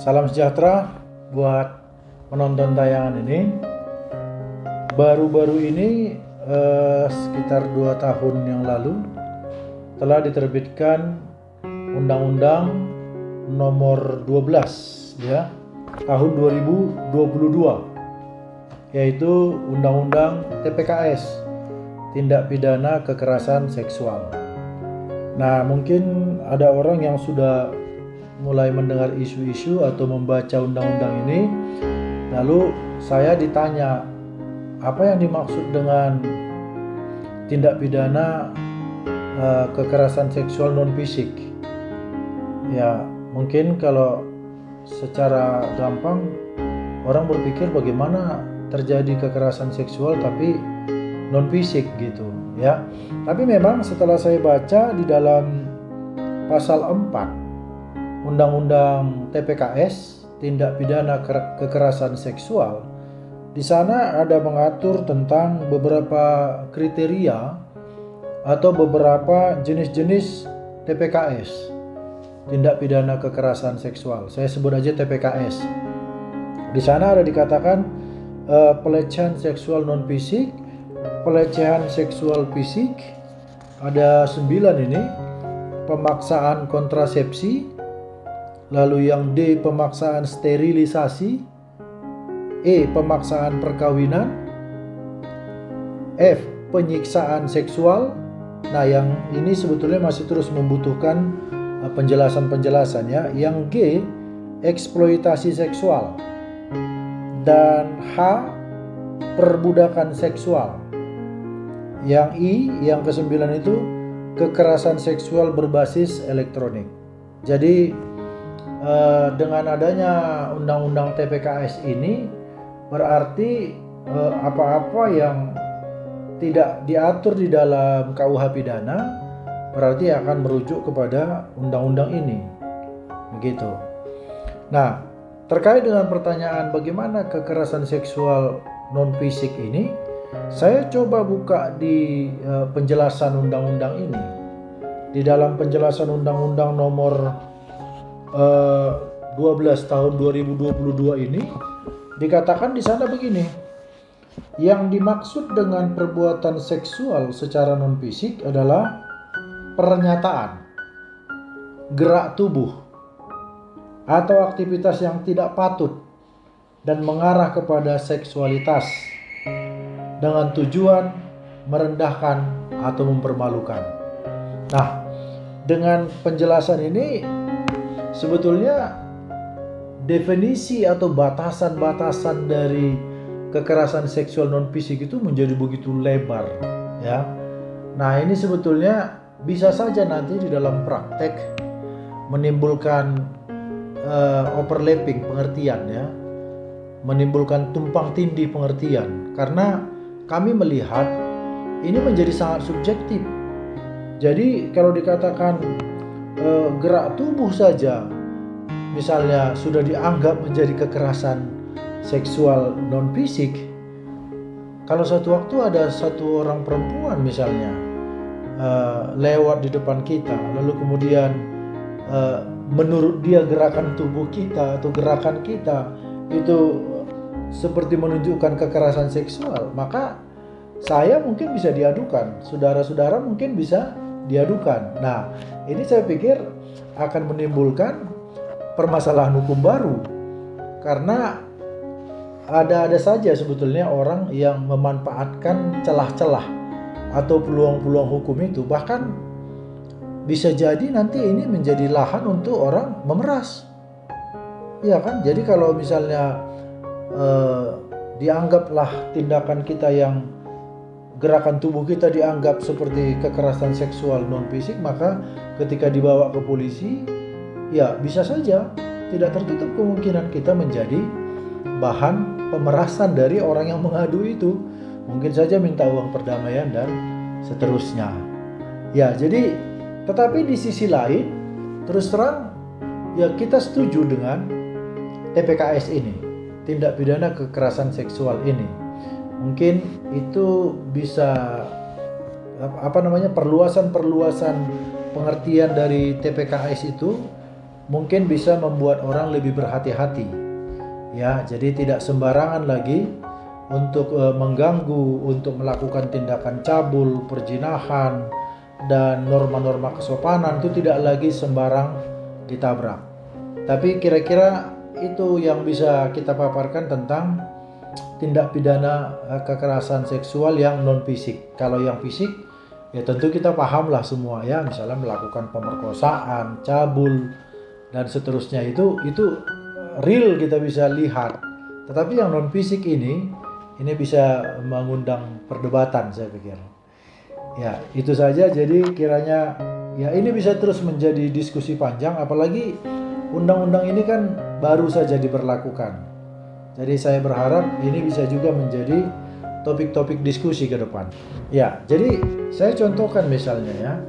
Salam sejahtera buat penonton tayangan ini. Baru-baru ini sekitar 2 tahun yang lalu telah diterbitkan Undang-Undang nomor 12 ya, tahun 2022, yaitu Undang-Undang TPKS, Tindak Pidana Kekerasan Seksual. Nah, mungkin ada orang yang sudah mulai mendengar isu-isu atau membaca undang-undang ini, lalu saya ditanya, apa yang dimaksud dengan tindak pidana kekerasan seksual non-fisik? Ya, mungkin kalau secara gampang orang berpikir bagaimana terjadi kekerasan seksual tapi non-fisik gitu ya. Tapi memang setelah saya baca di dalam pasal 4 Undang-Undang TPKS, Tindak Pidana Kekerasan Seksual, di sana ada mengatur tentang beberapa kriteria atau beberapa jenis-jenis TPKS, Tindak Pidana Kekerasan Seksual. Saya sebut aja TPKS. Di sana ada dikatakan pelecehan seksual non-fisik, pelecehan seksual fisik, ada 9 ini, pemaksaan kontrasepsi, lalu yang D, pemaksaan sterilisasi, E, pemaksaan perkawinan, F, penyiksaan seksual. Nah, yang ini sebetulnya masih terus membutuhkan penjelasan-penjelasan ya. Yang G, eksploitasi seksual, dan H, perbudakan seksual. Yang I, yang ke-9 itu kekerasan seksual berbasis elektronik. Jadi dengan adanya undang-undang TPKS ini berarti apa-apa yang tidak diatur di dalam KUH pidana berarti akan merujuk kepada undang-undang ini. Begitu. Nah, terkait dengan pertanyaan bagaimana kekerasan seksual non-fisik ini, saya coba buka di penjelasan undang-undang ini. Di dalam penjelasan undang-undang nomor 12 tahun 2022 ini dikatakan di sana begini. Yang dimaksud dengan perbuatan seksual secara non-fisik adalah pernyataan, gerak tubuh, atau aktivitas yang tidak patut dan mengarah kepada seksualitas dengan tujuan merendahkan atau mempermalukan. Nah, dengan penjelasan ini sebetulnya definisi atau batasan-batasan dari kekerasan seksual non-fisik itu menjadi begitu lebar ya. Nah, ini sebetulnya bisa saja nanti di dalam praktek menimbulkan overlapping pengertian ya, menimbulkan tumpang tindih pengertian, karena kami melihat ini menjadi sangat subjektif. Jadi kalau dikatakan gerak tubuh saja misalnya sudah dianggap menjadi kekerasan seksual non-fisik, kalau suatu waktu ada satu orang perempuan misalnya lewat di depan kita, lalu kemudian menurut dia gerakan tubuh kita atau gerakan kita itu seperti menunjukkan kekerasan seksual, maka saya mungkin bisa diadukan, saudara-saudara mungkin bisa diadukan. Nah, ini saya pikir akan menimbulkan permasalahan hukum baru, karena ada saja sebetulnya orang yang memanfaatkan celah-celah atau peluang-peluang hukum itu, bahkan bisa jadi nanti ini menjadi lahan untuk orang memeras. Ya kan? Jadi kalau misalnya dianggaplah tindakan kita yang gerakan tubuh kita dianggap seperti kekerasan seksual non-fisik, maka ketika dibawa ke polisi, ya bisa saja tidak tertutup kemungkinan kita menjadi bahan pemerasan dari orang yang mengadu itu. Mungkin saja minta uang perdamaian dan seterusnya. Ya, jadi tetapi di sisi lain, terus terang ya kita setuju dengan TPKS ini, tindak pidana kekerasan seksual ini. Mungkin itu bisa perluasan pengertian dari TPKS itu mungkin bisa membuat orang lebih berhati-hati. Ya, jadi tidak sembarangan lagi untuk mengganggu, untuk melakukan tindakan cabul, perzinahan, dan norma-norma kesopanan itu tidak lagi sembarang ditabrak. Tapi kira-kira itu yang bisa kita paparkan tentang tindak pidana kekerasan seksual yang non fisik. Kalau yang fisik ya tentu kita paham lah semua ya, misalnya melakukan pemerkosaan, cabul dan seterusnya itu real kita bisa lihat. Tetapi yang non fisik ini bisa mengundang perdebatan saya pikir. Ya, itu saja. Jadi kiranya ya ini bisa terus menjadi diskusi panjang, apalagi undang-undang ini kan baru saja diberlakukan. Jadi saya berharap ini bisa juga menjadi topik-topik diskusi ke depan. Ya, jadi saya contohkan misalnya ya,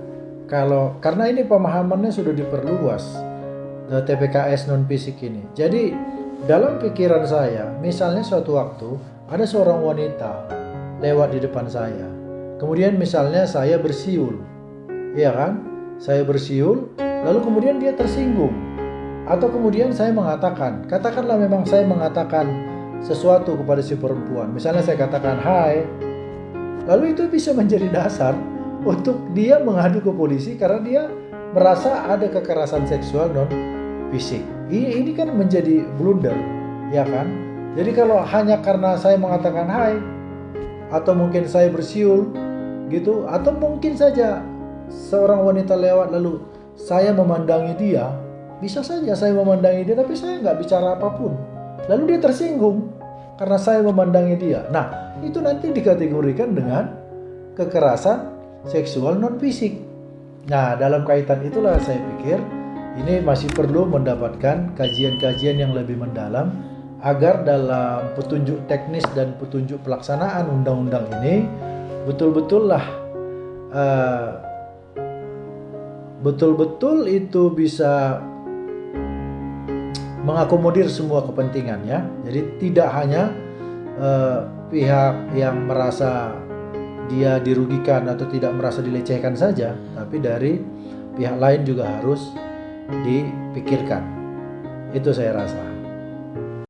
karena ini pemahamannya sudah diperluas TPKS non fisik ini. Jadi dalam pikiran saya, misalnya suatu waktu ada seorang wanita lewat di depan saya. Kemudian misalnya saya bersiul, ya kan? Saya bersiul, lalu kemudian dia tersinggung. Atau kemudian saya mengatakan, katakanlah memang saya mengatakan sesuatu kepada si perempuan. Misalnya saya katakan, hai. Lalu itu bisa menjadi dasar untuk dia mengadu ke polisi karena dia merasa ada kekerasan seksual non fisik. Ini kan menjadi blunder, ya kan? Jadi kalau hanya karena saya mengatakan hai, atau mungkin saya bersiul, gitu, atau mungkin saja seorang wanita lewat lalu saya memandangi dia, bisa saja saya memandangi dia tapi saya nggak bicara apapun, lalu dia tersinggung karena saya memandangi dia. Nah, itu nanti dikategorikan dengan kekerasan seksual non fisik. Nah, dalam kaitan itulah saya pikir ini masih perlu mendapatkan kajian-kajian yang lebih mendalam agar dalam petunjuk teknis dan petunjuk pelaksanaan undang-undang ini betul-betul itu bisa mengakomodir semua kepentingan ya. Jadi tidak hanya pihak yang merasa dia dirugikan atau tidak merasa dilecehkan saja, tapi dari pihak lain juga harus dipikirkan. Itu saya rasa.